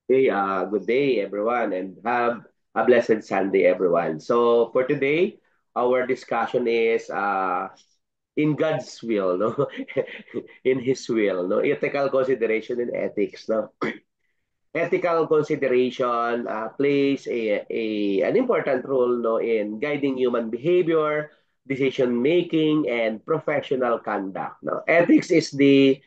Hey, good day, everyone, and have a blessed Sunday, everyone. So, for today, our discussion is in God's will, no? In His will, no? Ethical consideration and ethics, no? Ethical consideration plays an important role, no, in guiding human behavior, decision making, and professional conduct. No? Ethics is the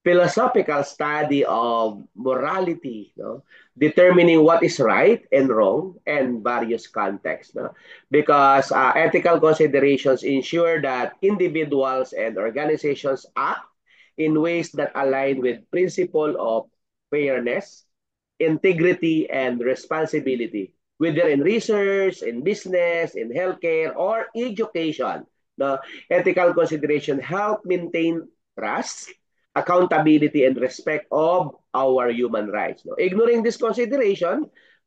philosophical study of morality, no? Determining what is right and wrong and various contexts. No? Because ethical considerations ensure that individuals and organizations act in ways that align with principle of fairness, integrity, and responsibility, whether in research, in business, in healthcare, or education. No? Ethical consideration help maintain trust, accountability, and respect of our human rights. No? Ignoring this consideration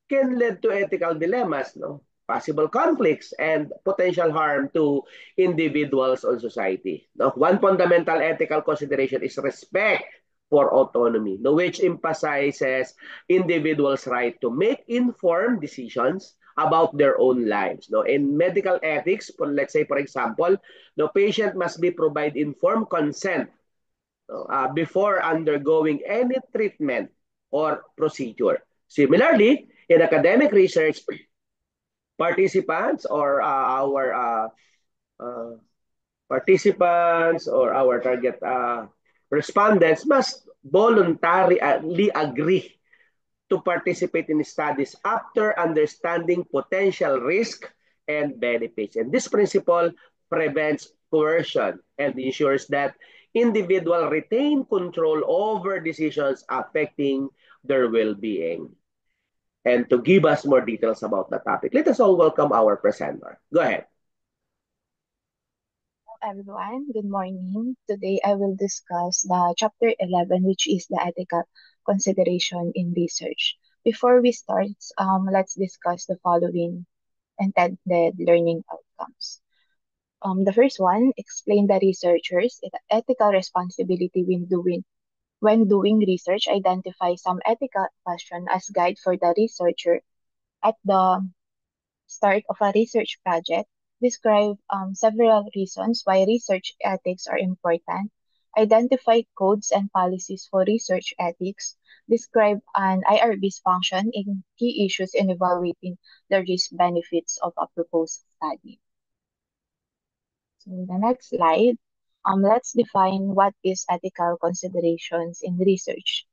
can lead to ethical dilemmas, no? Possible conflicts, and potential harm to individuals or society. No? One fundamental ethical consideration is respect for autonomy, no? Which emphasizes individuals' right to make informed decisions about their own lives. No? In medical ethics, let's say, for example, the patient must be provide informed consent before undergoing any treatment or procedure. Similarly, in academic research, participants or uh, our target respondents must voluntarily agree to participate in studies after understanding potential risk and benefits. And this principle prevents coercion and ensures that individuals retain control over decisions affecting their well-being. And to give us more details about the topic, let us all welcome our presenter. Go ahead. Everyone, good morning. Today I will discuss the chapter 11, which is the ethical consideration in research. Before we start, let's discuss the following intended learning outcomes. The first one, explain the researchers' ethical responsibility when doing research, identify some ethical question as guide for the researcher at the start of a research project, describe several reasons why research ethics are important, identify codes and policies for research ethics, describe an IRB's function in key issues in evaluating the risk benefits of a proposed study. So in the next slide, let's define what is ethical considerations in research.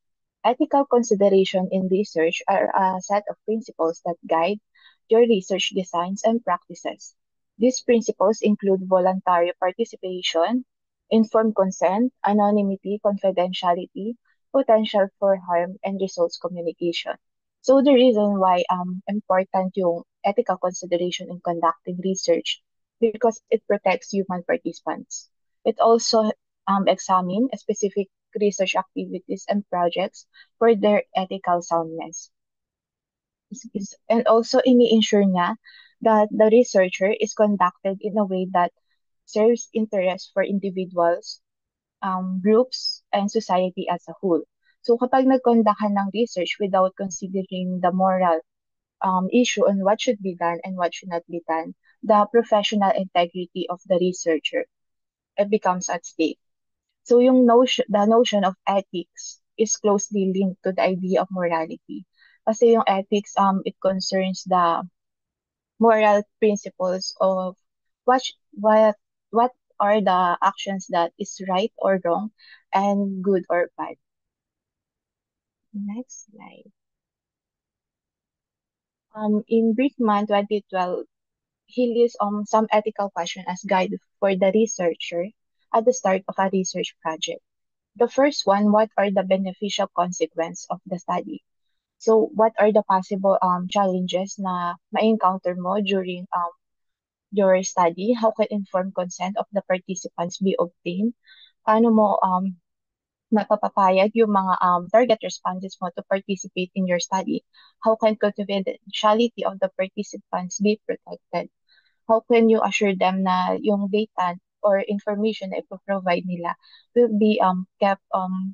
Ethical consideration in research are a set of principles that guide your research designs and practices. These principles include voluntary participation, informed consent, anonymity, confidentiality, potential for harm, and results communication. So the reason why important yung ethical consideration in conducting research because it protects human participants. It also examines specific research activities and projects for their ethical soundness. And also ini-ensure niya that the researcher is conducted in a way that serves interest for individuals, groups, and society as a whole. So kapag nag-conduct ka ng research without considering the moral issue on what should be done and what should not be done, the professional integrity of the researcher it becomes at stake. So the notion of ethics is closely linked to the idea of morality. Kasi yung ethics, it concerns the moral principles of what, sh- what are the actions that is right or wrong and good or bad. Next slide. In Brickman 2012, he lists some ethical questions as guide for the researcher at the start of a research project. The first one, what are the beneficial consequences of the study? So, what are the possible challenges na ma-encounter mo during your study? How can informed consent of the participants be obtained? Paano mo mapapapayag yung mga target respondents mo to participate in your study? How can confidentiality of the participants be protected? How can you assure them na yung data or information na ipoprovide nila will be kept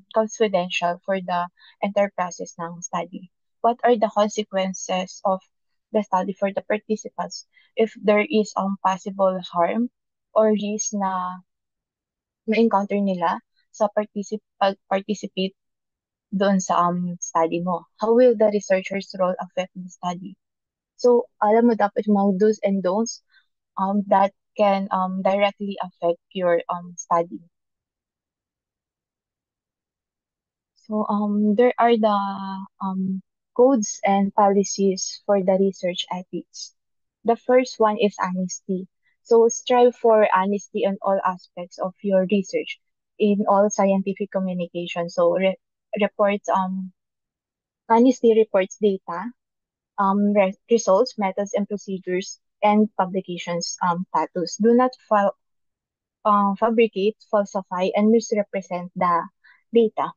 confidential for the entire process ng study? what are the consequences of the study for the participants if there is possible harm or risk na na-encounter nila sa participate doon sa study mo. How will the researcher's role affect the study? So, alam mo dapat yung mga do's and don'ts that can directly affect your study. So, there are the codes and policies for the research ethics. The first one is honesty. So, strive for honesty on all aspects of your research in all scientific communication. So, reports honesty reports data, results, methods, and procedures, and publications status. Do not fabricate, falsify, and misrepresent the data.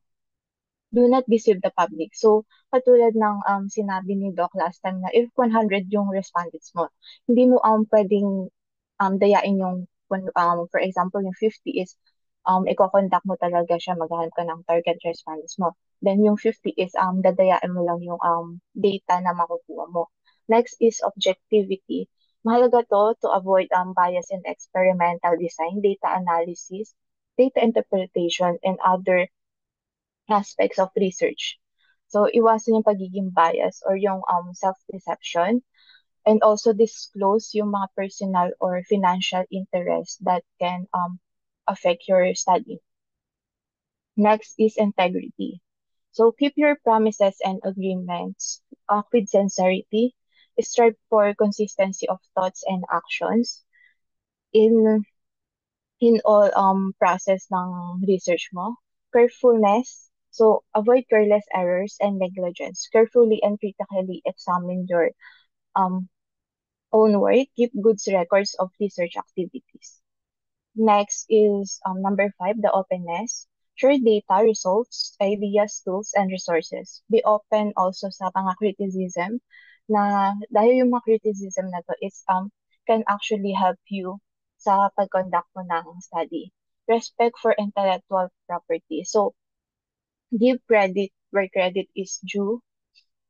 Do not deceive the public. So, katulad ng sinabi ni Doc last time na if 100 yung respondents mo, hindi mo pwedeng dayain yung, for example, yung 50 is i-conduct mo talaga siya, maghanap ka ng target respondents mo. Then yung 50 is dadayain mo lang yung data na makukuha mo. Next is objectivity. Mahalaga to avoid bias in experimental design, data analysis, data interpretation, and other aspects of research. So, iwasan yung pagiging bias or yung self-deception and also disclose yung mga personal or financial interest that can affect your study. Next is integrity. So, keep your promises and agreements with sincerity. Strive for consistency of thoughts and actions in in all process ng research mo. Carefulness. So, avoid careless errors and negligence. Carefully and critically examine your um, own work. Keep good records of research activities. Next is number 5, the openness. Share data, results, ideas, tools, and resources. Be open also sa mga criticism na dahil yung mga criticism na to is can actually help you sa pag-conduct mo ng study. Respect for intellectual property. So, give credit where credit is due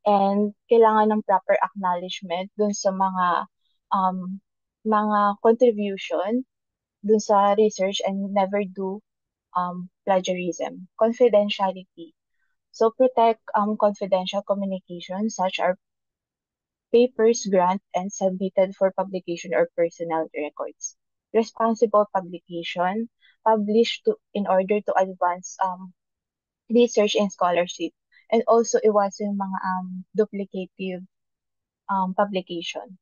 and kailangan ng proper acknowledgement dun sa um, mga contribution dun sa research and never do plagiarism. Confidentiality. So protect confidential communication such as papers, grant, and submitted for publication or personal records. Responsible publication. Publish to in order to advance research and scholarship. And also iwasan yung mga duplicative publication.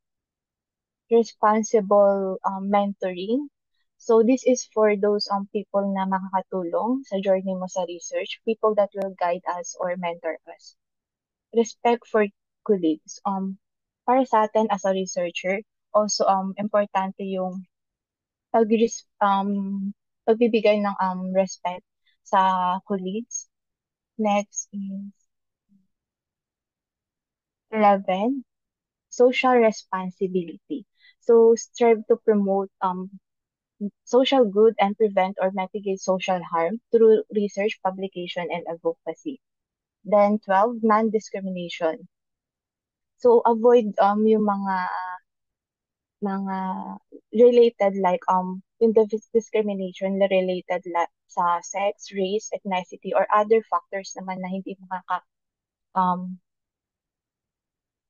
Responsible mentoring. So this is for those people na makakatulong sa journey mo sa research, people that will guide us or mentor us. Respect for colleagues. Para sa atin as a researcher, also importante yung pag pagbibigay ng respect sa colleagues. Next is 11, social responsibility. So strive to promote social good and prevent or mitigate social harm through research, publication, and advocacy. Then 12, non-discrimination. So avoid yung mga related like yung discrimination na related sa sex, race, ethnicity, or other factors naman na hindi um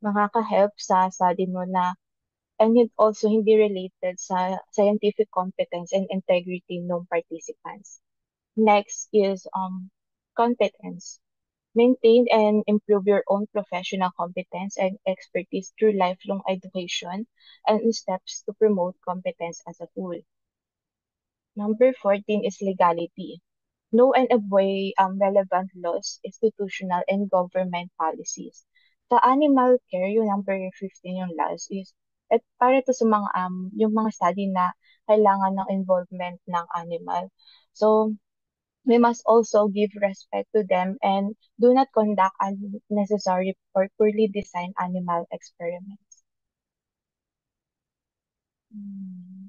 makaka-help sa study mo na and also hindi related sa scientific competence and integrity ng participants. Next is competence. Maintain and improve your own professional competence and expertise through lifelong education and steps to promote competence as a whole. Number 14 is legality. Know and avoid relevant laws, institutional, and government policies. Sa animal care, yung number 15 yung laws is at para to sa mga yung mga study na kailangan ng involvement ng animal. So, we must also give respect to them and do not conduct unnecessary or poorly designed animal experiments. Hmm.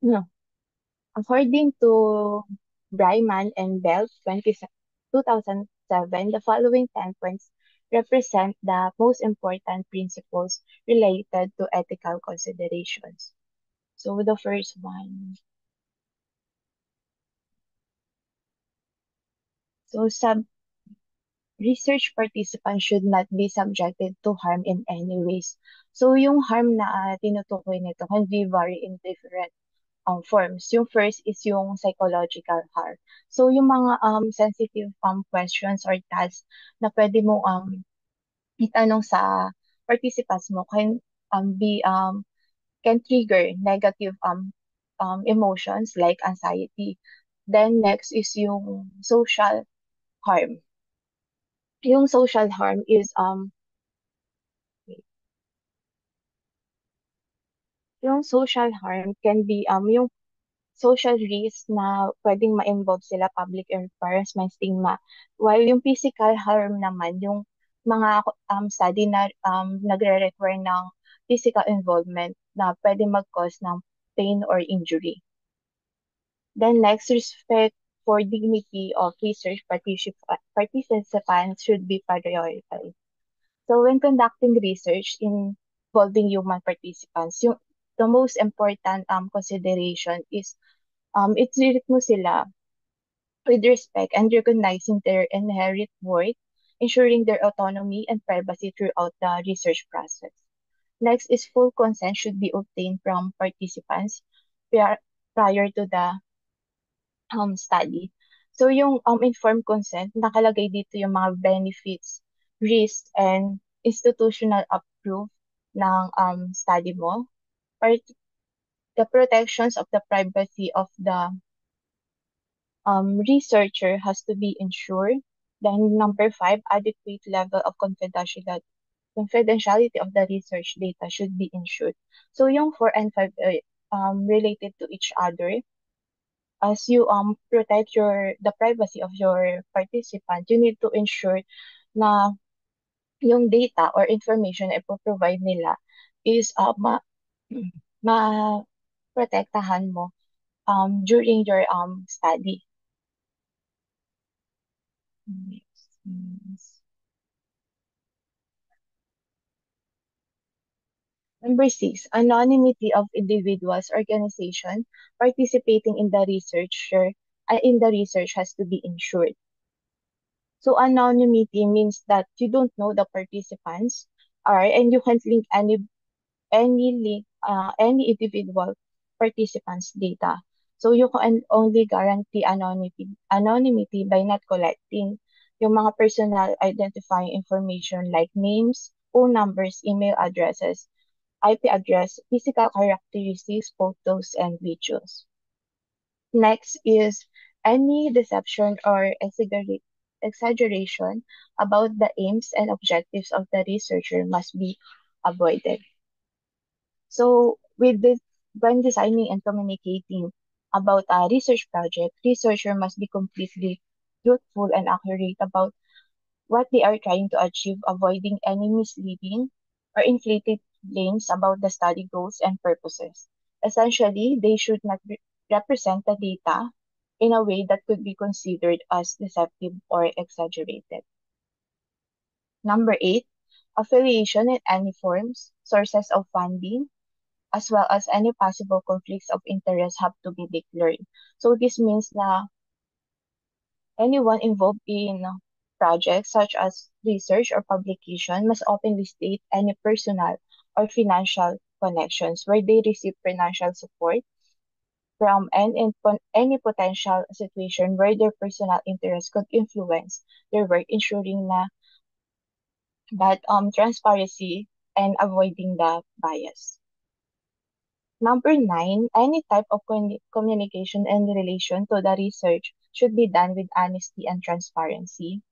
No. According to Bryman and Bell 20, 7, the following 10 points represent the most important principles related to ethical considerations. So the first one, so research participants should not be subjected to harm in any ways. So yung harm na tinutukoy nito can be vary in different forms. Yung first is yung psychological harm. So yung mga sensitive questions or tasks na pwede mo itanong sa participants mo be can trigger negative emotions like anxiety. Then next is yung social harm. Yung social harm is yung social harm can be yung social risk na pwedeng ma-involve sila public embarrassment, stigma. While yung physical harm naman, yung mga study na nagre-require ng physical involvement na pwede mag-cause ng pain or injury. Then next, respect for dignity of research participants should be prioritized. So when conducting research involving human participants, the most important consideration is i-treat mo sila with respect and recognizing their inherent worth, ensuring their autonomy and privacy throughout the research process. Next is full consent should be obtained from participants prior, prior to the study. So yung informed consent, nakalagay dito yung mga benefits, risks, and institutional approve ng study mo. The protections of the privacy of the researcher has to be ensured. Then number 5, adequate level of confidentiality of the research data should be ensured. So yung 4 and 5 related to each other. As you protect the privacy of your participant, you need to ensure na yung data or information na ipoprovide nila is ma protektahan mo during your study. Next is number 6, anonymity of individuals, organization participating in the research has to be ensured. So anonymity means that you don't know the participants are and you can't link any individual participants' data. So you can only guarantee anonymity by not collecting yung mga personal identifying information like names, phone numbers, email addresses, IP address, physical characteristics, photos, and videos. Next is any deception or exaggeration about the aims and objectives of the researcher must be avoided. So with this, when designing and communicating about a research project, researcher must be completely truthful and accurate about what they are trying to achieve, avoiding any misleading or inflated claims about the study goals and purposes. Essentially, they should not represent the data in a way that could be considered as deceptive or exaggerated. Number 8, affiliation in any forms, sources of funding, as well as any possible conflicts of interest have to be declared. So this means na anyone involved in projects such as research or publication must openly state any personal or financial connections where they receive financial support from any potential situation where their personal interest could influence their work, ensuring that transparency and avoiding the bias. Number 9, any type of communication in relation to the research should be done with honesty and transparency.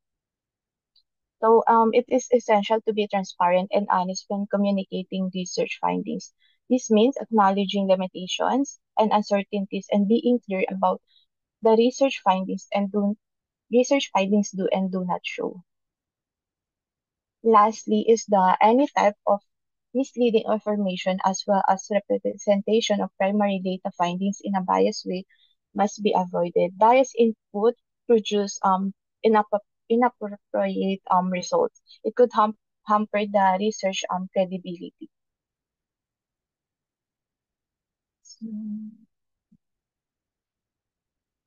So it is essential to be transparent and honest when communicating research findings. This means acknowledging limitations and uncertainties and being clear about the research findings do and do not show. Lastly is the any type of misleading information as well as representation of primary data findings in a biased way must be avoided. Biased input produce inappropriate results. It could hamper the research credibility. So,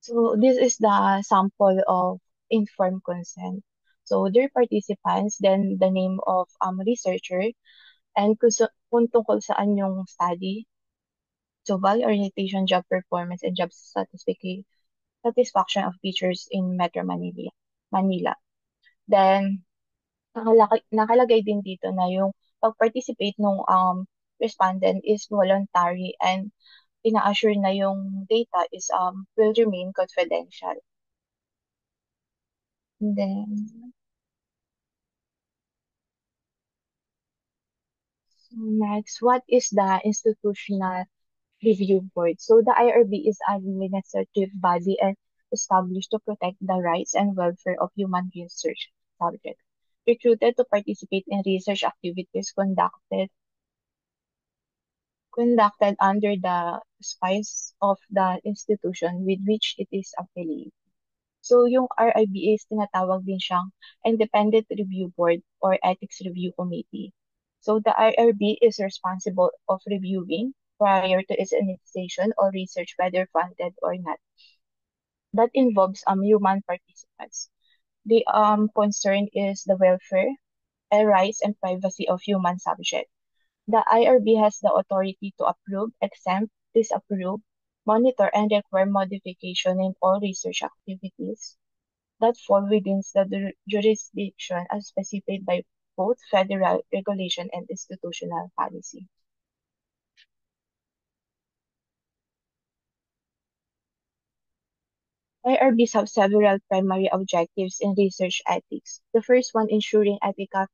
so this is the sample of informed consent. So their participants, then the name of researcher, and kung tungkol saan yung study, so value orientation, job performance, and job satisfaction of teachers in Metro Manila. Manila. Then, nakalagay din dito na yung pag-participate ng respondent is voluntary and ina-assure na yung data is will remain confidential. And then, so next, what is the institutional review board? So the IRB is an administrative body and established to protect the rights and welfare of human research subjects. Recruited to participate in research activities conducted under the spice of the institution with which it is affiliated. So, yung RIBA is tinatawag din siyang Independent Review Board or Ethics Review Committee. So, the IRB is responsible of reviewing prior to its initiation or research, whether funded or not. That involves human participants. The concern is the welfare, rights, and privacy of human subjects. The IRB has the authority to approve, exempt, disapprove, monitor, and require modification in all research activities that fall within the jurisdiction as specified by both federal regulation and institutional policy. IRBs have several primary objectives in research ethics. The first one, ensuring ethical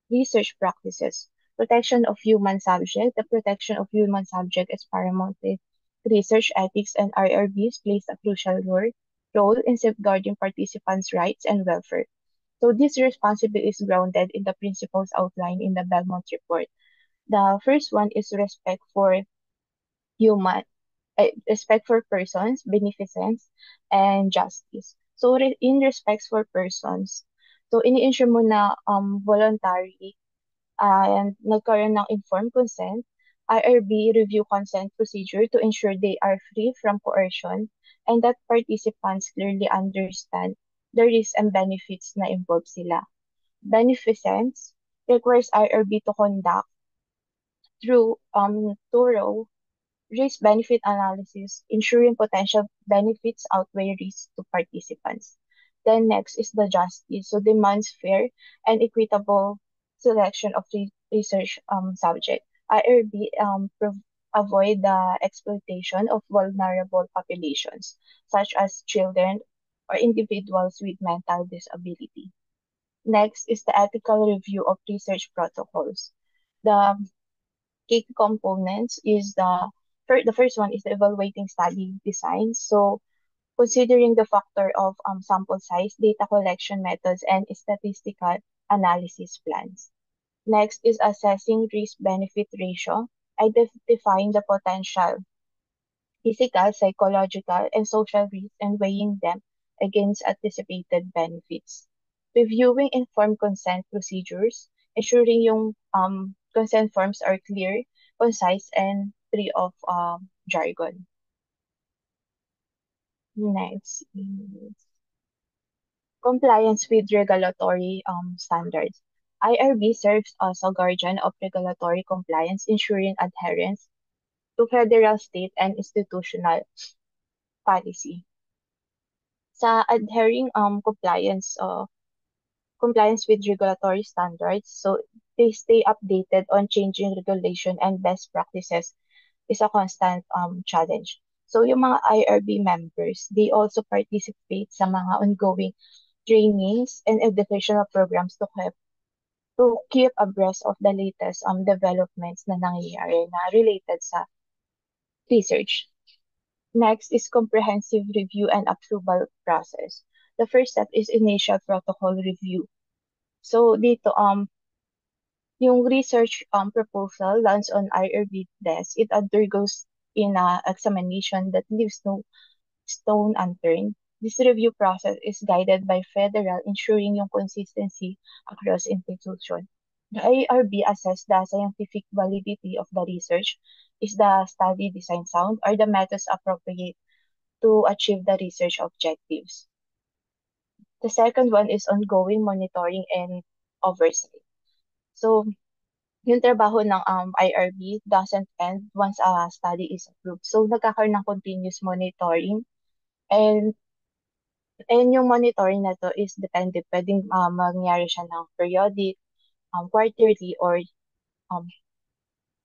research practices. Protection of human subject. The protection of human subject is paramount in research ethics, and IRBs plays a crucial role in safeguarding participants' rights and welfare. So this responsibility is grounded in the principles outlined in the Belmont Report. The first one is human, respect for persons, beneficence, and justice. So in respects for persons, so ini-ensure mo na voluntary and nagkaroon ng informed consent, IRB review consent procedure to ensure they are free from coercion and that participants clearly understand the risks and benefits na involved sila. Beneficence requires IRB to conduct through thorough risk-benefit analysis, ensuring potential benefits outweigh risks to participants. Then next is the justice, so demands fair and equitable selection of research subject. IRB avoid the exploitation of vulnerable populations, such as children or individuals with mental disability. Next is the ethical review of research protocols. The key components is the first one is the evaluating study design. So considering the factor of sample size, data collection methods, and statistical analysis plans. Next is assessing risk-benefit ratio, identifying the potential physical, psychological, and social risks and weighing them against anticipated benefits. Reviewing informed consent procedures, ensuring yung consent forms are clear, concise, and free of jargon. Next is compliance with regulatory standards. IRB serves as a guardian of regulatory compliance, ensuring adherence to federal, state, and institutional policy. Sa adhering compliance with regulatory standards, so they stay updated on changing regulation and best practices is a constant challenge. So yung mga IRB members, they also participate sa mga ongoing trainings and educational programs to keep abreast of the latest developments na nangyayari na related sa research. Next is comprehensive review and approval process. The first step is initial protocol review. So dito yung research proposal lands on IRB desk. It undergoes in a examination that leaves no stone unturned. This review process is guided by federal, ensuring yung consistency across institutions. The IRB assess the scientific validity of the research. Is the study design sound? Are the methods appropriate to achieve the research objectives? The second one is ongoing monitoring and oversight. So, yung trabaho ng IRB doesn't end once a study is approved. So, nagkakaroon ng continuous monitoring and yung monitoring na to is depende. Pwedeng mangyari siya ng periodic, quarterly, or um,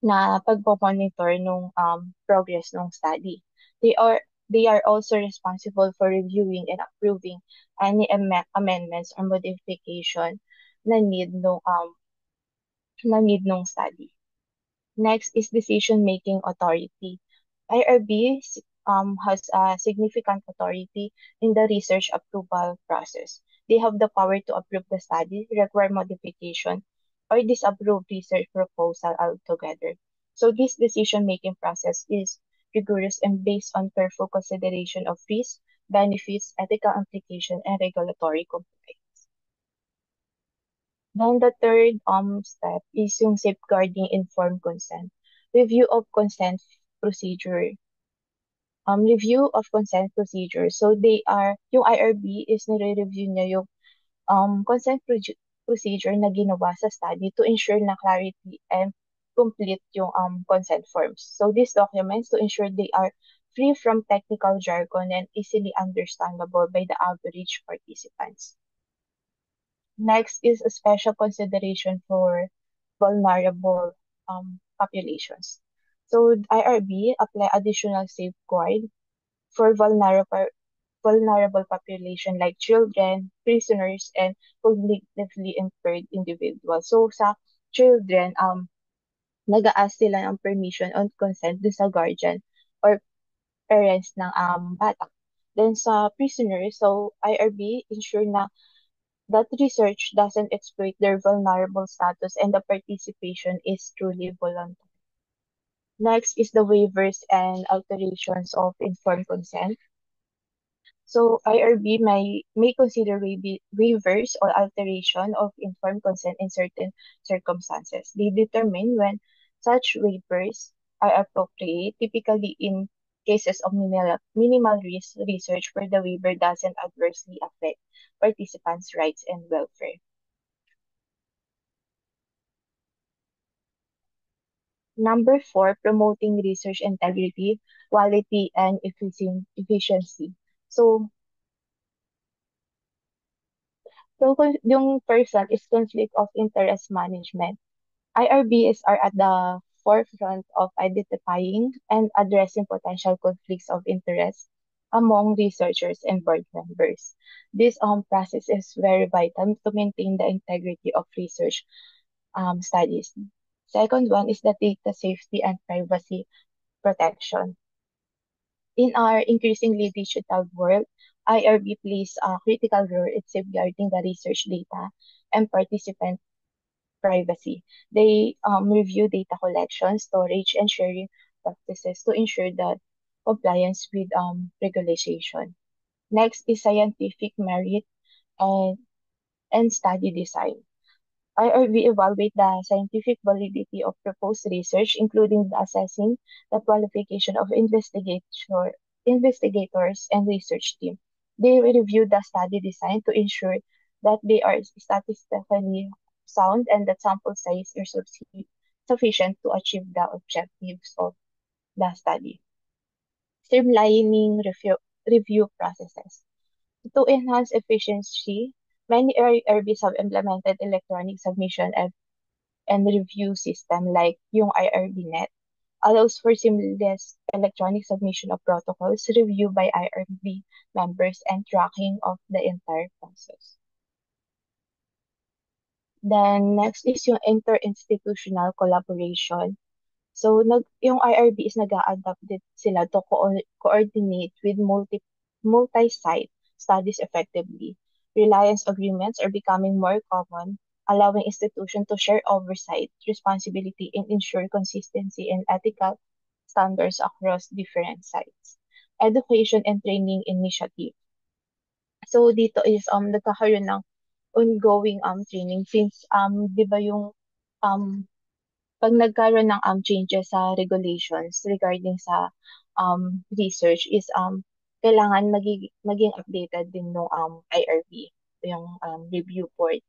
na pagpo-monitor nung progress ng study. They are they are also responsible for reviewing and approving any amendments or modification na need nung study. Next is decision-making authority. IRB has a significant authority in the research approval process. They have the power to approve the study, require modification, or disapprove research proposal altogether. So this decision-making process is rigorous and based on careful consideration of risks, benefits, ethical implication, and regulatory compliance. Then the third step is yung safeguarding informed consent. Review of consent procedure. Review of consent procedure. So they are, yung IRB is nire-review niya yung procedure na ginawa sa study to ensure na clarity and complete yung consent forms. So these documents to ensure they are free from technical jargon and easily understandable by the average participants. Next is a special consideration for vulnerable populations. So IRB apply additional safeguard for vulnerable population like children, prisoners, and cognitively impaired individuals. So sa children, nag-a-ask sila ng permission on consent dun sa guardian or parents ng bata. Then sa prisoners, so IRB ensure na that research doesn't exploit their vulnerable status and the participation is truly voluntary. Next is the waivers and alterations of informed consent. So IRB may consider waivers or alteration of informed consent in certain circumstances. They determine when such waivers are appropriate, typically in cases of minimal risk research where the waiver doesn't adversely affect participants' rights and welfare. Number four, promoting research integrity, quality, and efficiency. So yung first one is conflict of interest management. IRBs are at the forefront of identifying and addressing potential conflicts of interest among researchers and board members. This process is very vital to maintain the integrity of research studies. Second one is the data safety and privacy protection. In our increasingly digital world, IRB plays a critical role in safeguarding the research data and participant privacy. They review data collection, storage, and sharing practices to ensure that compliance with regulation. Next is scientific merit and, and study design. IRB evaluate the scientific validity of proposed research, including the assessing the qualification of investigators and research team. They review the study design to ensure that they are statistically sound and that sample size is sufficient to achieve the objectives of the study. Streamlining review processes. To enhance efficiency, many IRBs have implemented electronic submission and review system like yung IRBnet, allows for seamless electronic submission of protocols, review by IRB members, and tracking of the entire process. Then next is yung interinstitutional collaboration. So yung IRB is nag-a-adapt din sila to coordinate with multi-site studies effectively. Reliance agreements are becoming more common, allowing institutions to share oversight, responsibility, and ensure consistency and ethical standards across different sites. Education and training initiative. So dito is nagkakaroon ng ongoing training since 'di ba yung um pag nagkaroon ng changes sa regulations regarding sa research is kailangan maging updated din ng IRB, yung review board.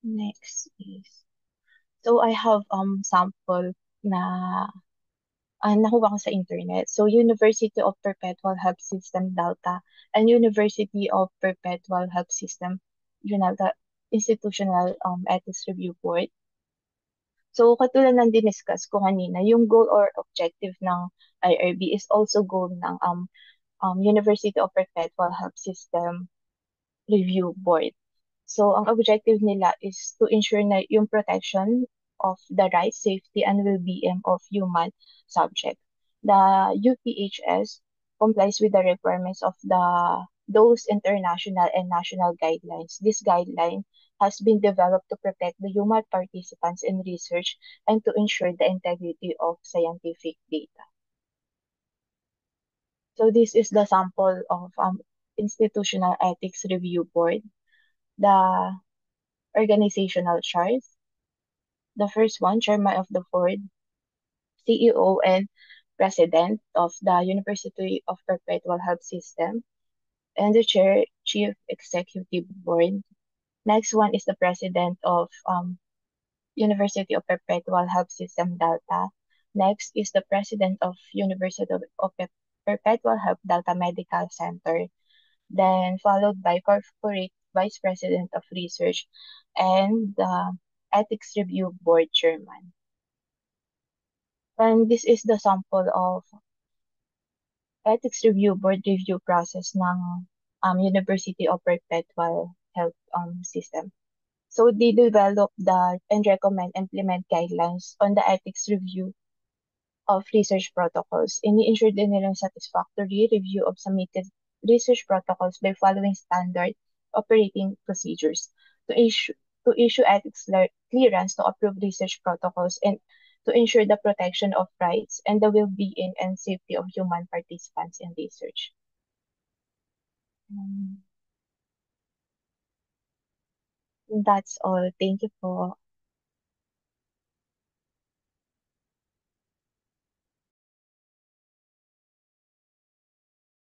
Next is, so I have sample na nakuha ko sa internet. So University of Perpetual Health System Delta and University of Perpetual Health System Unalta Institutional Ethics Review Board. So, katulad ng diniscuss ko kanina, yung goal or objective ng IRB is also goal ng University of Perpetual Health System Review Board. So, ang objective nila is to ensure na yung protection of the rights, safety, and well-being of human subject. The UPHS complies with the requirements of those international and national guidelines. This guideline has been developed to protect the human participants in research and to ensure the integrity of scientific data. So this is the sample of Institutional Ethics Review Board. The organizational charts. The first one, chairman of the board, CEO and president of the University of Perpetual Health System, and the chair, chief executive board. Next one is the president of University of Perpetual Health System Delta. Next is the president of University of Perpetual Health Delta Medical Center. Then followed by corporate vice president of research and the ethics review board chairman. And this is the sample of ethics review board review process ng University of Perpetual Health System. So they develop and recommend implement guidelines on the ethics review of research protocols. Ini-ensure din nilang satisfactory review of submitted research protocols by following standard operating procedures to issue ethics clearance to approve research protocols and to ensure the protection of rights and the well-being and safety of human participants in research. That's all. Thank you po.